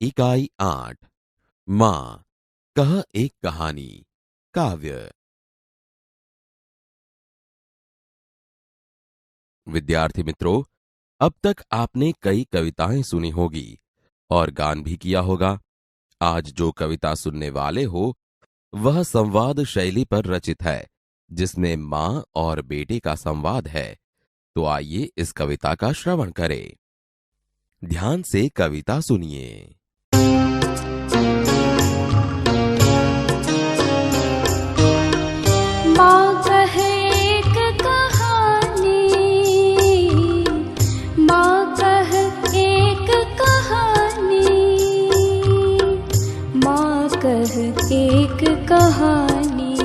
इकाई 8 माँ कह एक कहानी काव्य। विद्यार्थी मित्रों, अब तक आपने कई कविताएं सुनी होगी और गान भी किया होगा। आज जो कविता सुनने वाले हो वह संवाद शैली पर रचित है, जिसमें माँ और बेटे का संवाद है। तो आइए इस कविता का श्रवण करें। ध्यान से कविता सुनिए। माँ कहे एक कहानी, माँ कहे एक कहानी, माँ कहे एक कहानी,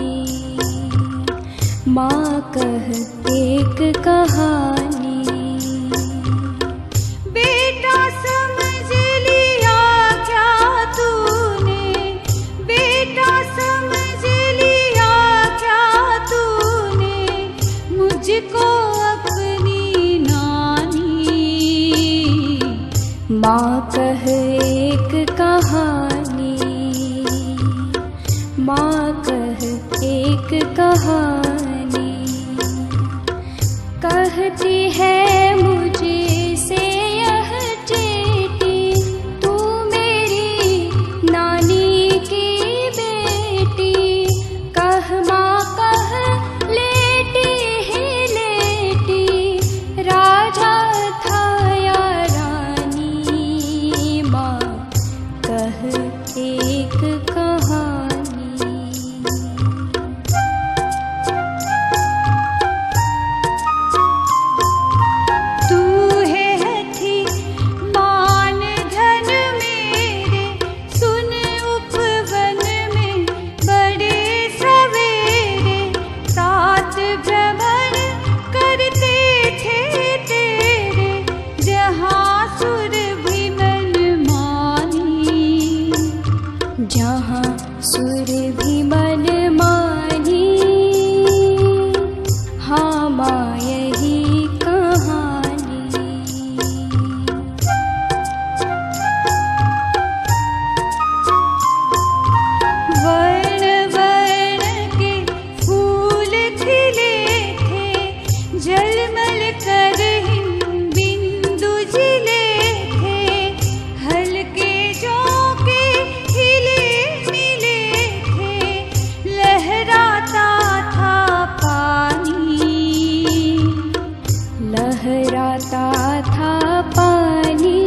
माँ कहे एक कहानी। बेटा समझ लिया क्या तूने, बेटा समझ लिया क्या तूने, मुझको अपनी नानी। माँ कहे एक कहानी, माँ कहे एक कहानी। कहती है मुझे से यह चेटी, तू मेरी नानी की बेटी। कह माँ कह लेटी ही लेटी, राजा था या रानी। माँ कह एक कहानी। जहाँ सुर भी मन मानी, हाँ माँ यही कहानी। वर्ण वर्ण के फूल खिले थे, झलमल कर बिंदु झिले थे। हल्के झोंके हिले मिले थे, लहराता था पानी, लहराता था पानी।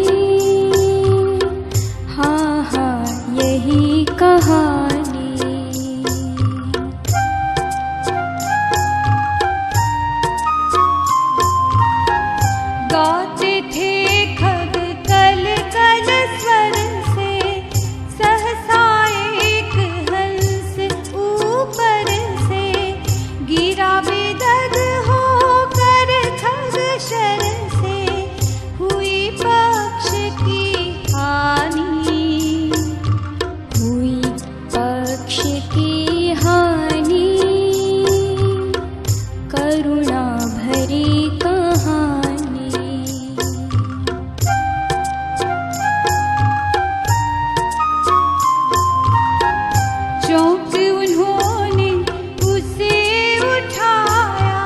हाँ हाँ यही कहानी। गाते थे खग कल कल स्वर से, सहसा एक हंस ऊपर से गिरा बेदग होकर खग शर से। हुई पक्ष की हानि, हुई पक्ष की हानि। करुणा भरी कहानी। चौंक उन्होंने उसे उठाया,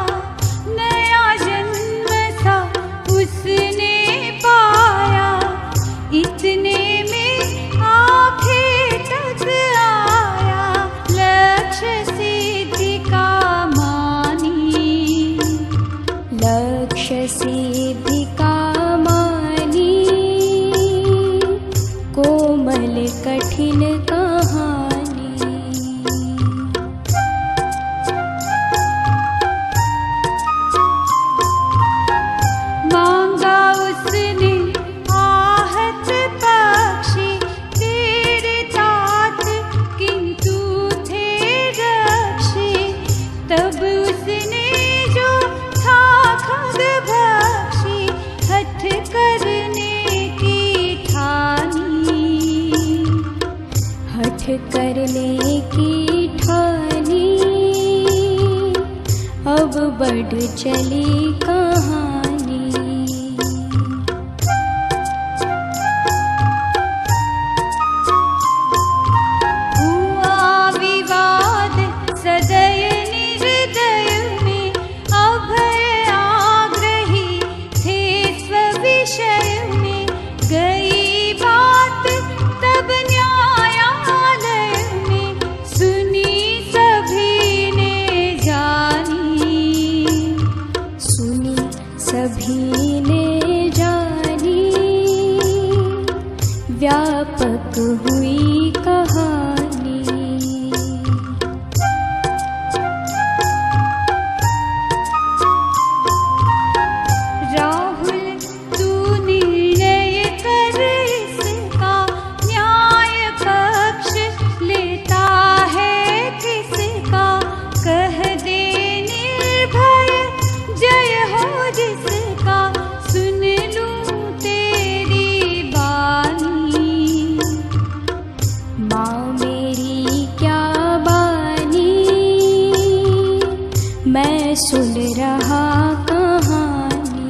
नया जन्म सा उसने पाया। इतने में आंखें तक आया, लक्ष्य सिद्धि का मानी, लक्ष्य सिद्धि का मानी। कोमल कठिन कहानी। मांगा उसने आहत पक्षी, तेरे तात किंतु थे रक्षी। तब उसने जो था खग भक्षी, हठ करने की ठानी, हठ करने की ठानी। अब बढ़ चली कहानी। व्यापक हुई कहानी। राहुल तू निर्णय कर इसका, न्याय पक्ष लेता है किसका। कह दे निर्भय जय हो जिसका, सुन लूं तेरी बानी। माँ मेरी क्या बानी, मैं सुन रहा कहानी।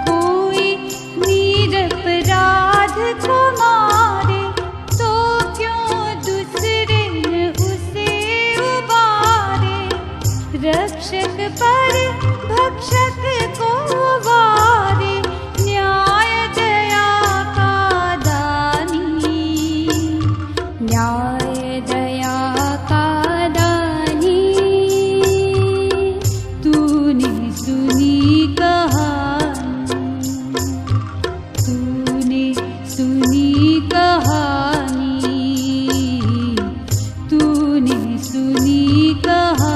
कोई निरपराध को मारे तो क्यों दूसरे न उसे उबारे। रक्षक पर भक्षक को वारे, न्याय दया का दानी। न्याय दया का दानी, तूने सुनी कहानी। तूने सुनी कहानी, तूने सुनी कहानी।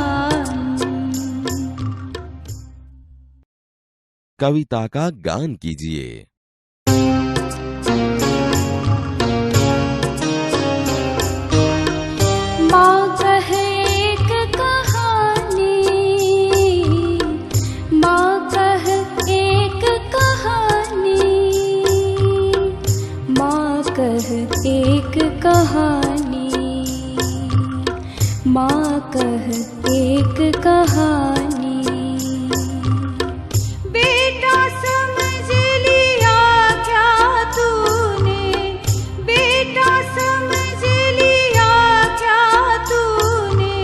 कविता का गान कीजिए। माँ कहे एक कहानी, माँ कहे एक कहानी। माँ कहे एक कहानी, माँ कहे एक कहानी। बेटा समझ लिया क्या तूने, बेटा समझ लिया क्या तूने।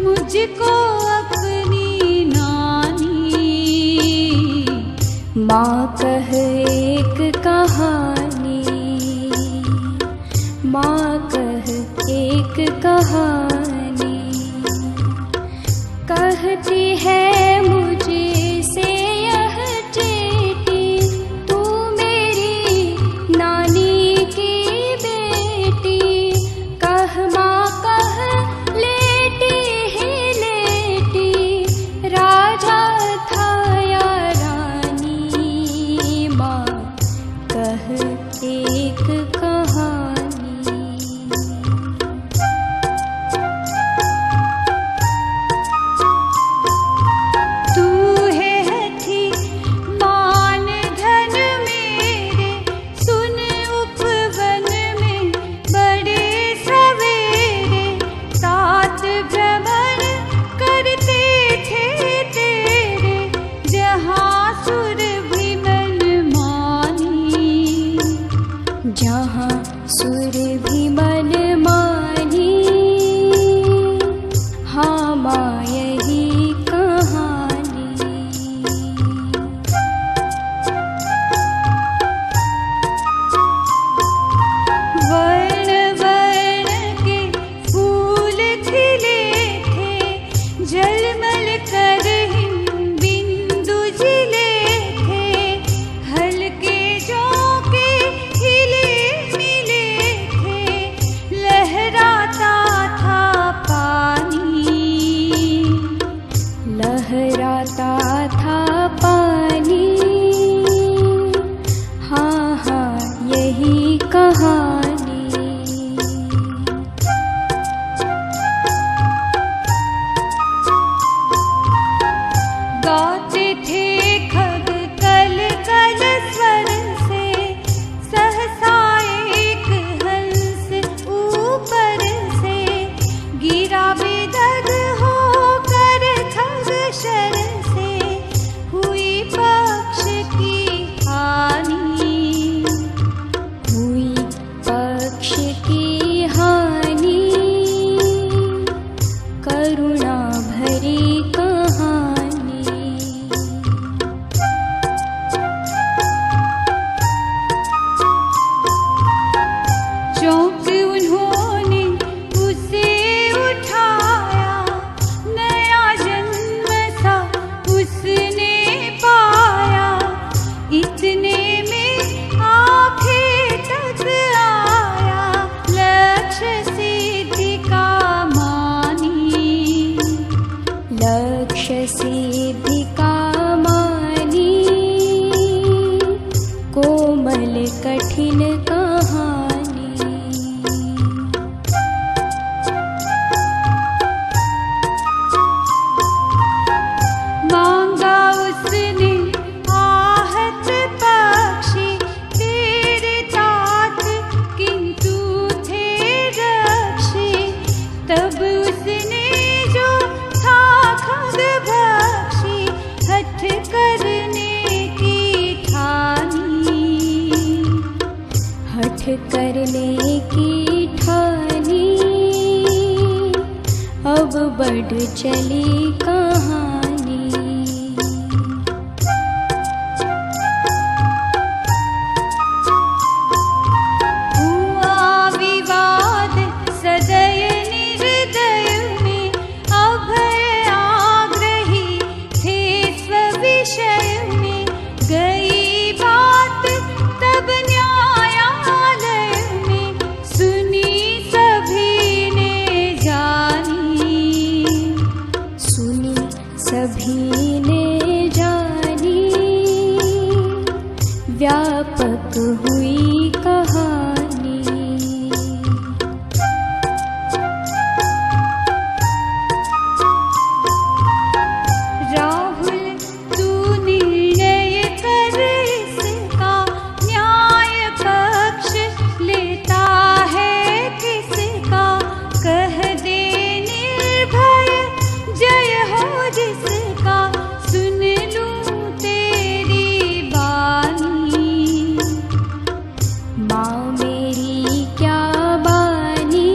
मुझको अपनी नानी। माँ कहे एक कहानी, माँ कहे एक कहानी। कहती है मुझे से यह चेती, तू मेरी नानी की बेटी। कह माँ कह लेटी ही लेटी, राजा था या रानी। माँ कह एक कहानी। तू है हठी मान धन मेरे, सुन उपवन में बड़े सवेरे। सात भ्रमण करते थे तेरे, जहाँ सुर भी मन मानी। जहाँ सुर भी मन मानी, हाँ माँ यही कहानी। वर्ण वर्ण के फूल खिले थे, झलमल कर बिंदु झिले थे। हल्के झोंके हिले मिले थे, लहराता था पानी। लहराता था पानी, हाँ हाँ यही कहानी। गाते थे खग कल कल स्वर से, सहसा एक हंस ऊपर से। गिरा बेदग होकर खग शर से, हुई पक्ष की हानि। हुई पक्ष की हानि, करुणा भरी कहानी। चौंक उन्होंने उसे उठाया, नया जन्म सा लक्ष्य सिद्धि का मानी, कोमल कठिन कहानी। मांगा उसने आहत पक्षी तेरे तात, किंतु थे रक्षी। तब उसने जो था खग भक्षी, हठ करने की ठानी, हठ करने की ठानी। अब बढ़ चली कहानी। हुआ विवाद सदय निर्दय में, अभय आग्रही थे स्विषय में। गई बात तब न्यायालय में, सुनी सभी ने जानी, सुनी सभी ने जानी। व्यापक हुई कहानी। राहुल तू निर्णय कर इसका, न्याय पक्ष लेता है किसका। कह दे निर्भय जय हो जिसका, सुन लूं तेरी बानी। माँ मेरी क्या बानी,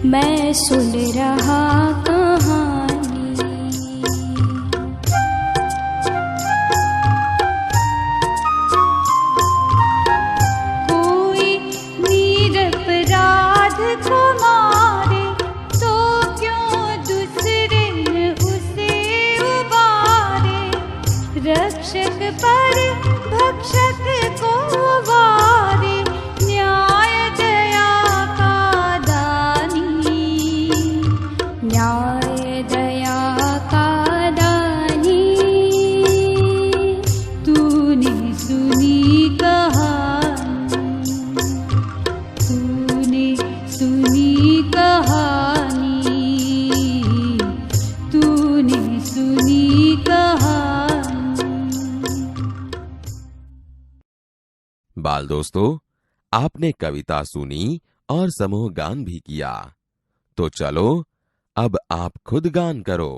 मैं सुन रहा कहानी। कोई निरपराध को मारे, तो क्यों दूसरे न उसे उबारे। रक्षक पर भक्षक को वारे, न्याय दया का दानी, न्याय दया का दानी। तूने सुनी कहानी, तूने सुनी कहानी, तूने सुनी कहानी। बाल दोस्तों, आपने कविता सुनी और समूह गान भी किया। तो चलो अब आप खुद गान करो।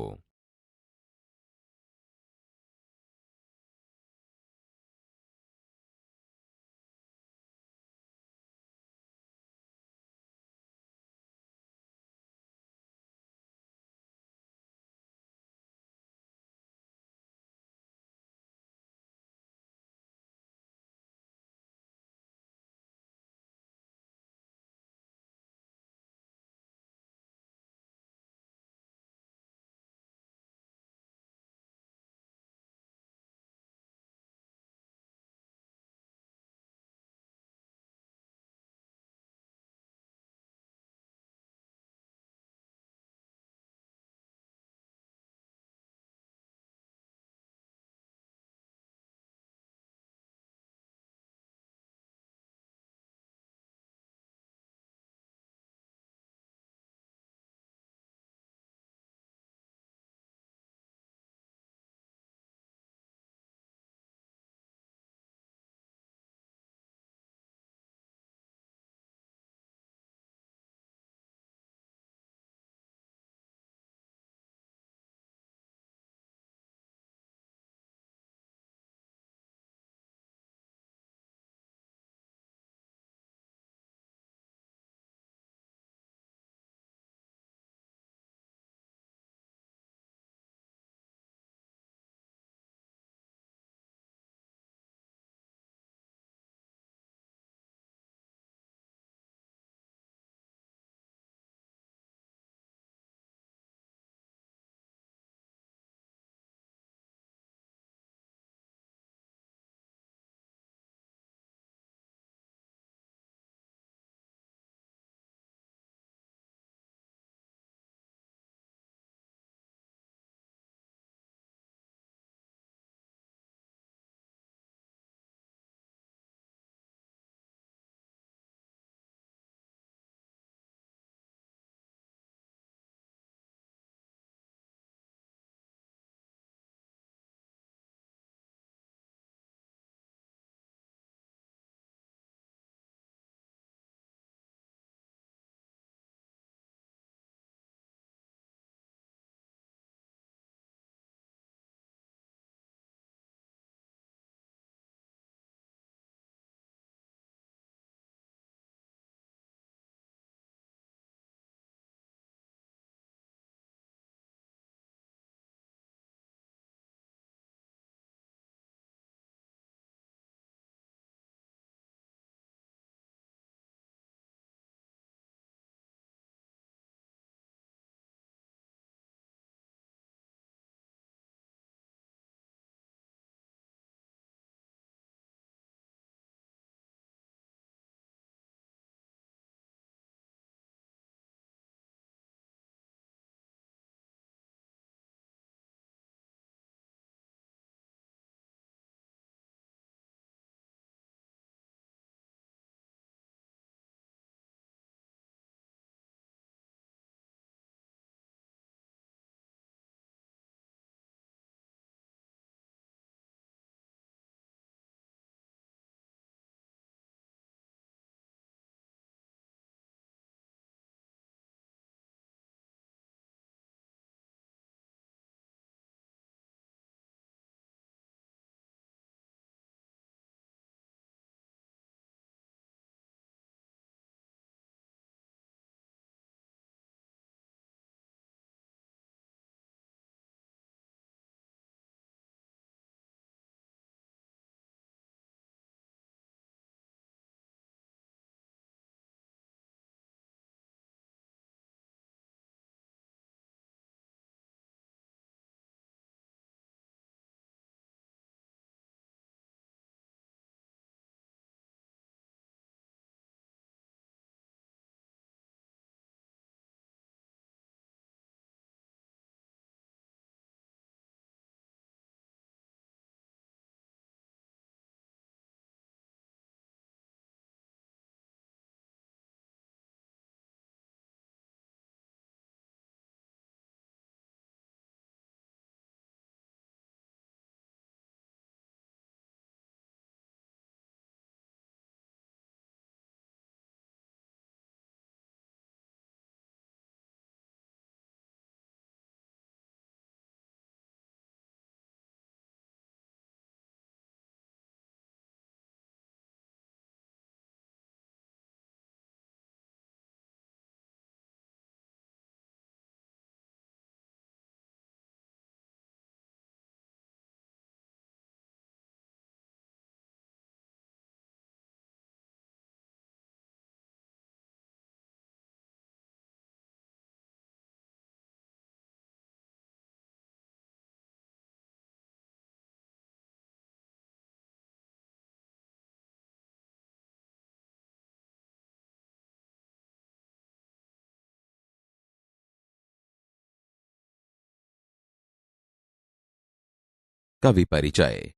कवि परिचय।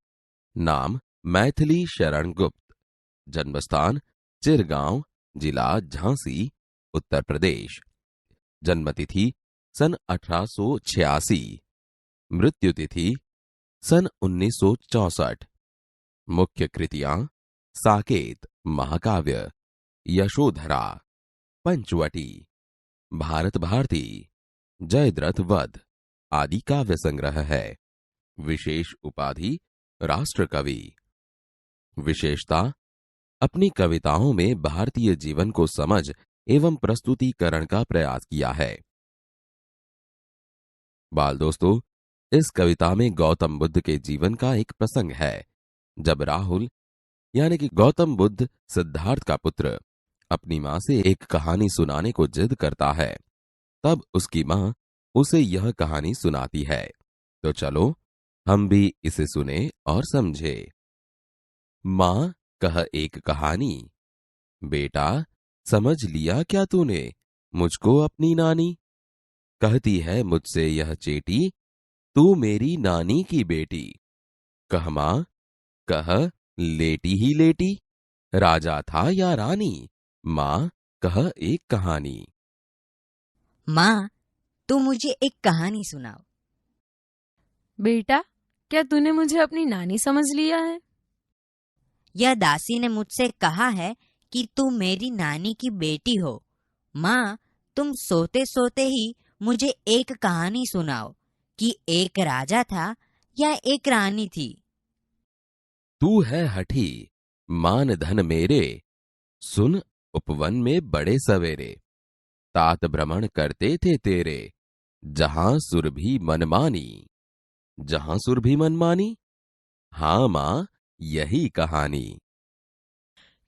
नाम मैथिली शरण गुप्त। जन्मस्थान चिरगांव, जिला झांसी, उत्तर प्रदेश। जन्मतिथि सन 1886। मृत्युतिथि सन 1964। मुख्य कृतियां साकेत, महाकाव्य, यशोधरा, पंचवटी, भारत भारती, जयद्रथ वध आदि काव्य संग्रह है। विशेष उपाधि राष्ट्रकवि। विशेषता, अपनी कविताओं में भारतीय जीवन को समझ एवं प्रस्तुतिकरण का प्रयास किया है। बाल दोस्तों, इस कविता में गौतम बुद्ध के जीवन का एक प्रसंग है। जब राहुल यानी कि गौतम बुद्ध सिद्धार्थ का पुत्र अपनी मां से एक कहानी सुनाने को जिद करता है, तब उसकी मां उसे यह कहानी सुनाती है। तो चलो हम भी इसे सुने और समझे। मां कह एक कहानी, बेटा समझ लिया क्या तूने मुझको अपनी नानी। कहती है मुझसे यह चेटी, तू मेरी नानी की बेटी। कह मां कह, लेटी ही लेटी, राजा था या रानी। मां कह एक कहानी। माँ, तू मुझे एक कहानी सुनाओ। बेटा, क्या तूने मुझे अपनी नानी समझ लिया है? यह दासी ने मुझसे कहा है कि तू मेरी नानी की बेटी हो। माँ, तुम सोते सोते ही मुझे एक कहानी सुनाओ कि एक राजा था या एक रानी थी। तू है हठी, मान धन मेरे, सुन उपवन में बड़े सवेरे। तात भ्रमण करते थे तेरे, जहां सुरभि मनमानी। जहां सुरभि मनमानी, हां मां यही कहानी।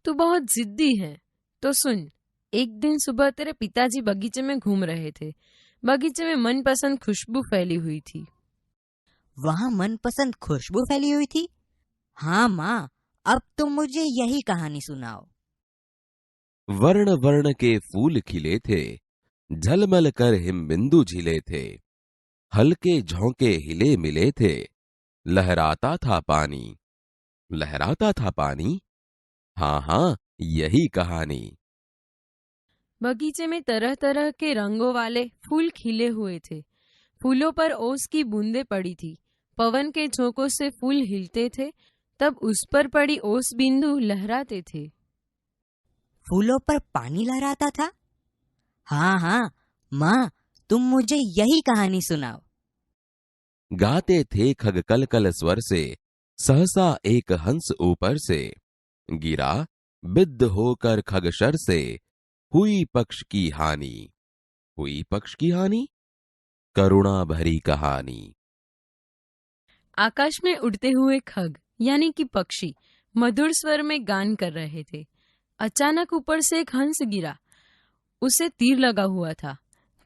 तू बहुत जिद्दी है। तो सुन, एक दिन सुबह तेरे पिताजी बगीचे में घूम रहे थे। बगीचे में मनपसंद खुशबू फैली हुई थी। वहाँ मनपसंद खुशबू फैली हुई थी? हाँ माँ, अब तुम मुझे यही कहानी सुनाओ। वर्ण वर्ण के फूल खिले थे, झलमल कर हिमबिंदु झिले थे। हल्के झोंके हिले मिले थे, लहराता था पानी। लहराता था पानी, हाँ हाँ यही कहानी। बगीचे में तरह तरह के रंगों वाले फूल खिले हुए थे। फूलों पर ओस की बूंदें पड़ी थी। पवन के झोंकों से फूल हिलते थे, तब उस पर पड़ी ओस बिंदु लहराते थे। फूलों पर पानी लहराता था? हाँ हाँ माँ, तुम मुझे यही कहानी सुनाओ। गाते थे खग कल कल स्वर से, सहसा एक हंस ऊपर से। गिरा बिद्ध होकर खगशर से, हुई पक्ष की हानि। हुई पक्ष की हानि, करुणा भरी कहानी। आकाश में उड़ते हुए खग यानी कि पक्षी मधुर स्वर में गान कर रहे थे। अचानक ऊपर से एक हंस गिरा। उसे तीर लगा हुआ था,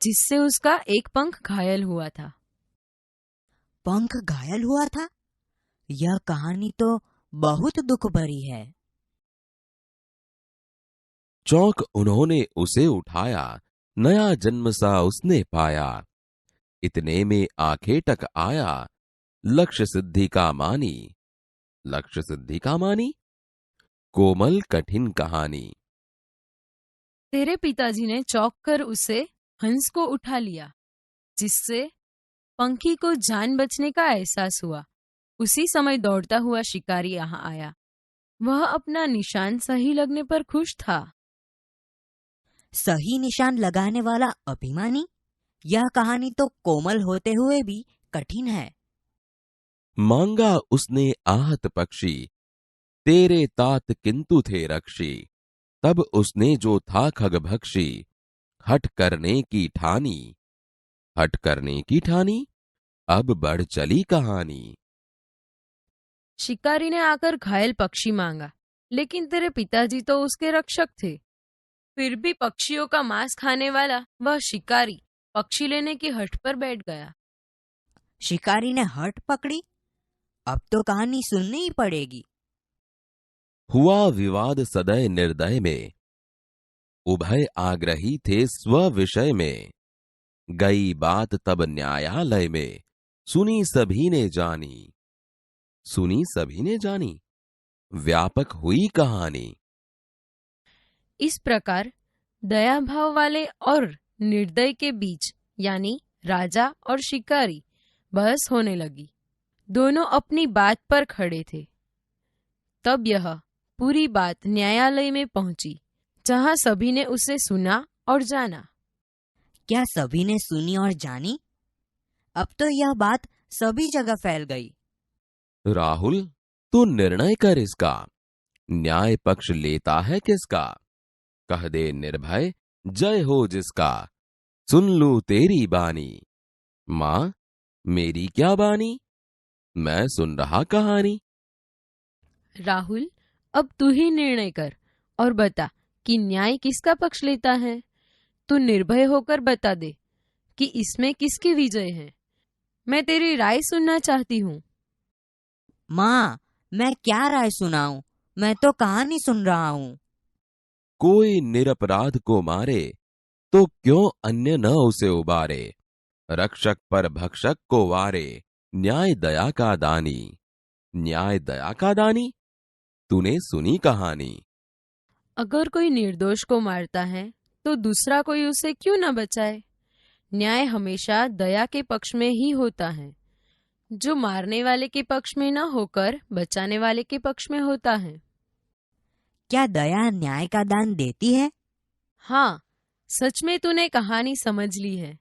जिससे उसका एक पंख घायल हुआ था। पंख घायल हुआ था? यह कहानी तो बहुत दुख भरी है। चौंक उन्होंने उसे उठाया, नया जन्म सा उसने पाया। इतने में आंखें टक आया, लक्ष्य सिद्धि का मानी। लक्ष्य सिद्धि का मानी, कोमल कठिन कहानी। तेरे पिताजी ने चौंक कर उसे हंस को उठा लिया, जिससे पंखी को जान बचने का एहसास हुआ। उसी समय दौड़ता हुआ शिकारी यहाँ आया। वह अपना निशान सही लगने पर खुश था। सही निशान लगाने वाला अभिमानी? यह कहानी तो कोमल होते हुए भी कठिन है। मांगा उसने आहत पक्षी, तेरे तात किंतु थे रक्षी। तब उसने जो था खगभक्षी, हठ करने की ठानी। हठ करने की ठानी, अब बढ़ चली कहानी। शिकारी ने आकर घायल पक्षी मांगा, लेकिन तेरे पिताजी तो उसके रक्षक थे। फिर भी पक्षियों का मांस खाने वाला वह शिकारी पक्षी लेने की हठ पर बैठ गया। शिकारी ने हठ पकड़ी? अब तो कहानी सुननी ही पड़ेगी। हुआ विवाद सदय निर्दय में, उभय आग्रही थे स्व विषय में। गई बात तब न्यायालय में, सुनी सभी ने जानी। सुनी सभी ने जानी, व्यापक हुई कहानी। इस प्रकार दया भाव वाले और निर्दय के बीच यानी राजा और शिकारी बहस होने लगी। दोनों अपनी बात पर खड़े थे। तब यह पूरी बात न्यायालय में पहुंची, जहां सभी ने उसे सुना और जाना। क्या सभी ने सुनी और जानी? अब तो यह बात सभी जगह फैल गई। राहुल, तू निर्णय कर इसका, न्याय पक्ष लेता है किसका? कह दे निर्भय, जय हो जिसका, सुन लूं तेरी बानी। मां, मेरी क्या बानी, मैं सुन रहा कहानी। राहुल, अब तू ही निर्णय कर और बता कि न्याय किसका पक्ष लेता है। तू निर्भय होकर बता दे कि इसमें किसकी विजय है। मैं तेरी राय सुनना चाहती हूँ। माँ, मैं क्या राय सुनाऊं? मैं तो कहानी सुन रहा हूँ। कोई निरपराध को मारे तो क्यों अन्य न उसे उबारे, रक्षक पर भक्षक को वारे, न्याय दया का दानी। न्याय दया का दानी, तूने सुनी कहानी। अगर कोई निर्दोष को मारता है तो दूसरा कोई उसे क्यों न बचाए। न्याय हमेशा दया के पक्ष में ही होता है, जो मारने वाले के पक्ष में न होकर बचाने वाले के पक्ष में होता है। क्या दया न्याय का दान देती है? हाँ, सच में तूने कहानी समझ ली है।